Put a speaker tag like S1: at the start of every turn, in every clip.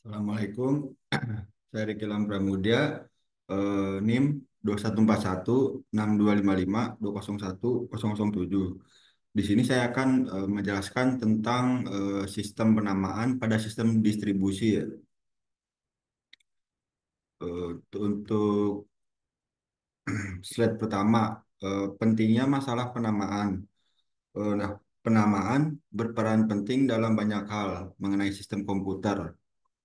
S1: Assalamualaikum, saya Riki Lampramudia, NIM 21416255201007. Di sini saya akan menjelaskan tentang sistem penamaan pada sistem distribusi ya. Untuk slide pertama, pentingnya masalah penamaan. Nah, penamaan berperan penting dalam banyak hal mengenai sistem komputer.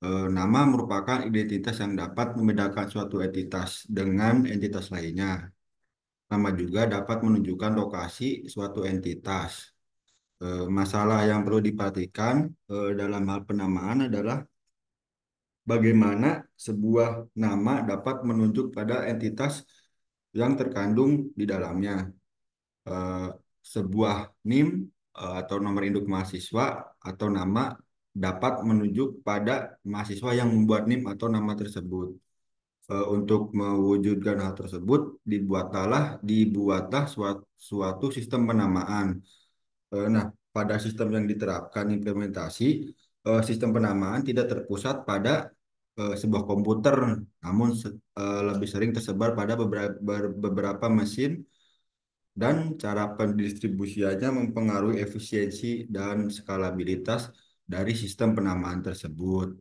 S1: Nama merupakan identitas yang dapat membedakan suatu entitas dengan entitas lainnya. Nama juga dapat menunjukkan lokasi suatu entitas. Masalah yang perlu diperhatikan dalam hal penamaan adalah bagaimana sebuah nama dapat menunjuk pada entitas yang terkandung di dalamnya. Eh, Sebuah NIM atau nomor induk mahasiswa atau nama dapat menunjuk pada mahasiswa yang membuat NIM atau nama tersebut. Untuk mewujudkan hal tersebut dibuatlah suatu sistem penamaan. Nah, pada sistem yang diterapkan implementasi, sistem penamaan tidak terpusat pada sebuah komputer, namun lebih sering tersebar pada beberapa mesin, dan cara pendistribusiannya mempengaruhi efisiensi dan skalabilitas dari sistem penamaan tersebut.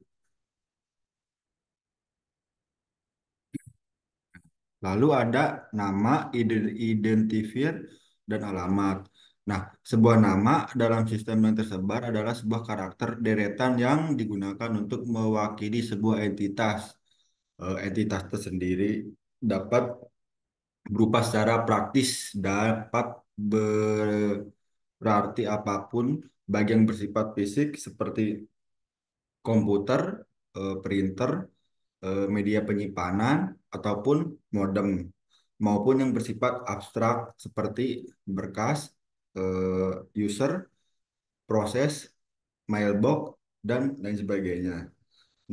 S1: Lalu ada nama, identifier, dan alamat. Nah, sebuah nama dalam sistem yang tersebar adalah sebuah karakter deretan yang digunakan untuk mewakili sebuah entitas. Entitas tersendiri dapat berupa secara praktis, dapat berarti apapun, baik yang bersifat fisik seperti komputer, printer, media penyimpanan, ataupun modem, maupun yang bersifat abstrak seperti berkas, user, proses, mailbox, dan lain sebagainya.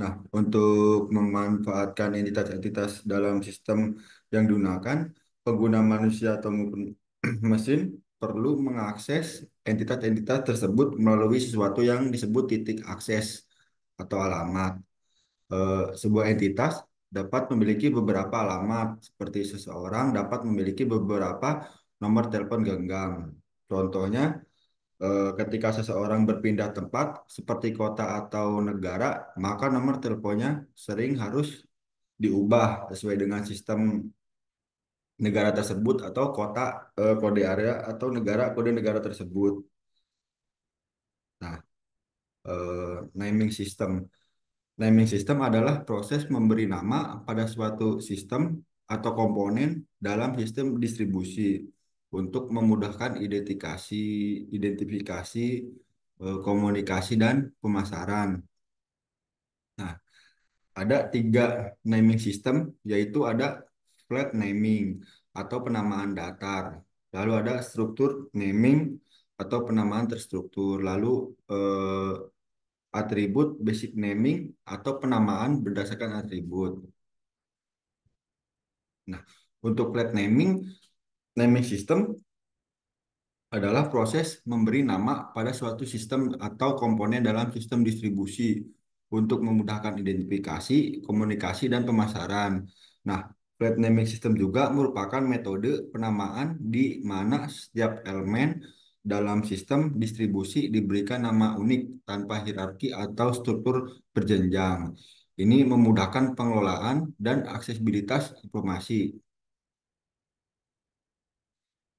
S1: Nah, untuk memanfaatkan entitas-entitas dalam sistem yang digunakan, pengguna manusia atau maupun mesin perlu mengakses entitas-entitas tersebut melalui sesuatu yang disebut titik akses atau alamat. Sebuah entitas dapat memiliki beberapa alamat, seperti seseorang dapat memiliki beberapa nomor telepon genggam. Contohnya, ketika seseorang berpindah tempat, seperti kota atau negara, maka nomor teleponnya sering harus diubah sesuai dengan sistem negara tersebut atau kota, kode area atau negara kode negara tersebut. Nah, naming system. Naming system adalah proses memberi nama pada suatu sistem atau komponen dalam sistem distribusi untuk memudahkan identifikasi, komunikasi, dan pemasaran. Nah, ada tiga naming system, yaitu ada flat naming atau penamaan datar, lalu ada struktur naming atau penamaan terstruktur, lalu eh, atribut basic naming atau penamaan berdasarkan atribut. Nah, untuk flat naming system adalah proses memberi nama pada suatu sistem atau komponen dalam sistem distribusi untuk memudahkan identifikasi, komunikasi, dan pemasaran. Nah, flat naming system juga merupakan metode penamaan di mana setiap elemen dalam sistem distribusi diberikan nama unik tanpa hierarki atau struktur berjenjang. Ini memudahkan pengelolaan dan aksesibilitas informasi.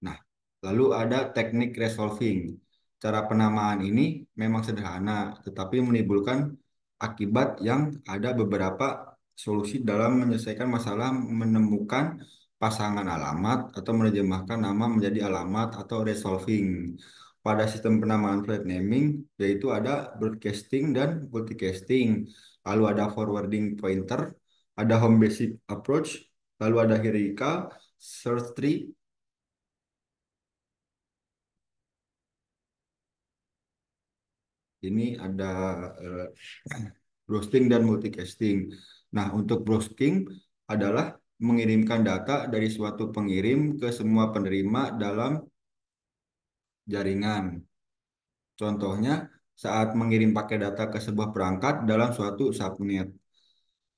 S1: Nah, lalu ada teknik resolving. Cara penamaan ini memang sederhana, tetapi menimbulkan akibat yang ada beberapa solusi dalam menyelesaikan masalah menemukan pasangan alamat atau menerjemahkan nama menjadi alamat atau resolving. Pada sistem penamaan flat naming, yaitu ada broadcasting dan multicasting. Lalu ada forwarding pointer, ada home basic approach, lalu ada hierarchical, search tree. Ini ada eh, browsing dan multicasting. Nah, untuk browsing adalah mengirimkan data dari suatu pengirim ke semua penerima dalam jaringan. Contohnya, saat mengirim paket data ke sebuah perangkat dalam suatu subnet.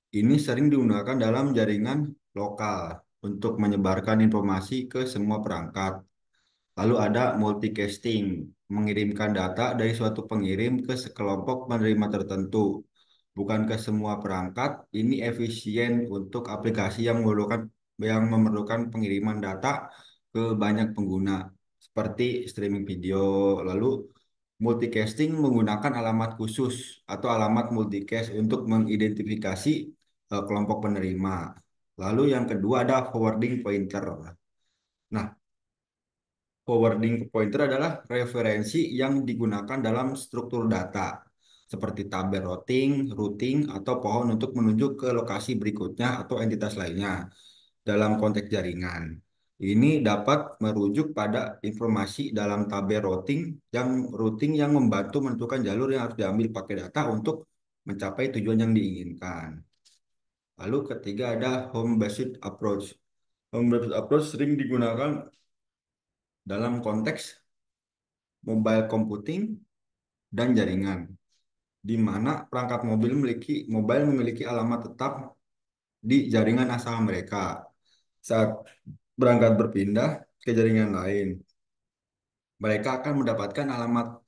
S1: Ini sering digunakan dalam jaringan lokal untuk menyebarkan informasi ke semua perangkat. Lalu ada multicasting, mengirimkan data dari suatu pengirim ke sekelompok penerima tertentu, bukan ke semua perangkat. Ini efisien untuk aplikasi yang memerlukan pengiriman data ke banyak pengguna, seperti streaming video. Lalu multicasting menggunakan alamat khusus atau alamat multicast untuk mengidentifikasi kelompok penerima. Lalu yang kedua ada forwarding pointer. Nah, forwarding pointer adalah referensi yang digunakan dalam struktur data, seperti tabel routing, atau pohon untuk menuju ke lokasi berikutnya atau entitas lainnya dalam konteks jaringan. Ini dapat merujuk pada informasi dalam tabel routing yang membantu menentukan jalur yang harus diambil pakai data untuk mencapai tujuan yang diinginkan. Lalu ketiga ada home-based approach. Home-based approach sering digunakan dalam konteks mobile computing dan jaringan, di mana perangkat mobile memiliki alamat tetap di jaringan asal mereka. Saat berangkat berpindah ke jaringan lain, mereka akan mendapatkan alamat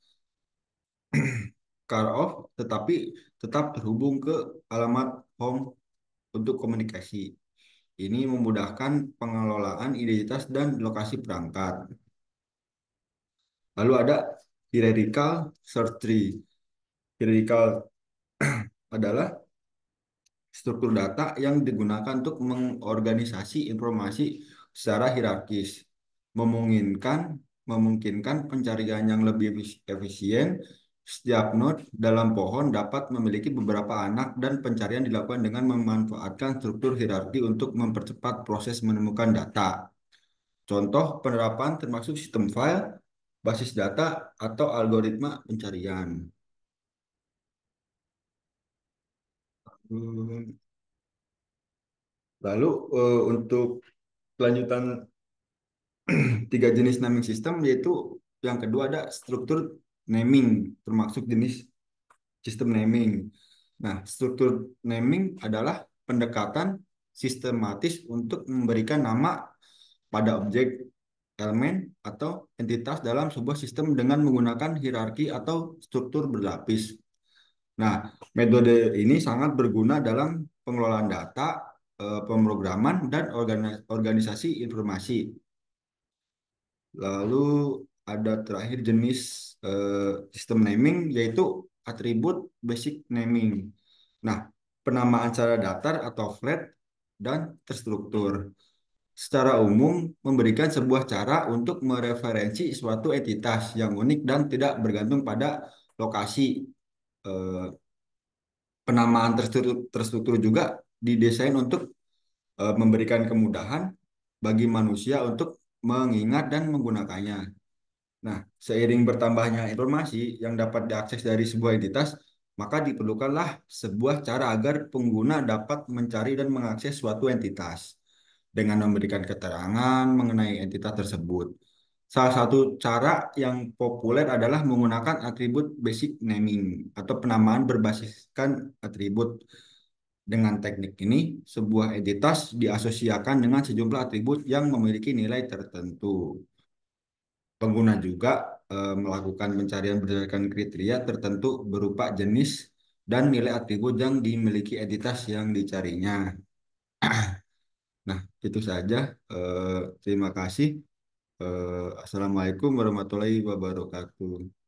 S1: car off, tetapi tetap terhubung ke alamat home untuk komunikasi. Ini memudahkan pengelolaan identitas dan lokasi perangkat. Lalu ada hierarchical search tree. Hierarchical adalah struktur data yang digunakan untuk mengorganisasi informasi secara hierarkis, memungkinkan memungkinkan pencarian yang lebih efisien. Setiap node dalam pohon dapat memiliki beberapa anak dan pencarian dilakukan dengan memanfaatkan struktur hierarki untuk mempercepat proses menemukan data. Contoh penerapan termasuk sistem file, basis data, atau algoritma pencarian. Hmm, Lalu untuk kelanjutan tiga jenis naming system, yaitu yang kedua ada struktur naming, termasuk jenis sistem naming. Nah, struktur naming adalah pendekatan sistematis untuk memberikan nama pada objek, elemen, atau entitas dalam sebuah sistem dengan menggunakan hierarki atau struktur berlapis. Nah, metode ini sangat berguna dalam pengelolaan data, pemrograman, dan organisasi informasi. Lalu ada terakhir jenis sistem naming, yaitu atribut basic naming. Nah, penamaan secara datar atau flat dan terstruktur. Secara umum memberikan sebuah cara untuk mereferensi suatu entitas yang unik dan tidak bergantung pada lokasi. Eh, Penamaan terstruktur juga didesain untuk memberikan kemudahan bagi manusia untuk mengingat dan menggunakannya. Nah, seiring bertambahnya informasi yang dapat diakses dari sebuah entitas, maka diperlukanlah sebuah cara agar pengguna dapat mencari dan mengakses suatu entitas dengan memberikan keterangan mengenai entitas tersebut. Salah satu cara yang populer adalah menggunakan atribut basic naming atau penamaan berbasiskan atribut. Dengan teknik ini, sebuah entitas diasosiasikan dengan sejumlah atribut yang memiliki nilai tertentu. Pengguna juga melakukan pencarian berdasarkan kriteria tertentu berupa jenis dan nilai atribut yang dimiliki entitas yang dicarinya. Nah, itu saja. Terima kasih. Assalamualaikum warahmatullahi wabarakatuh.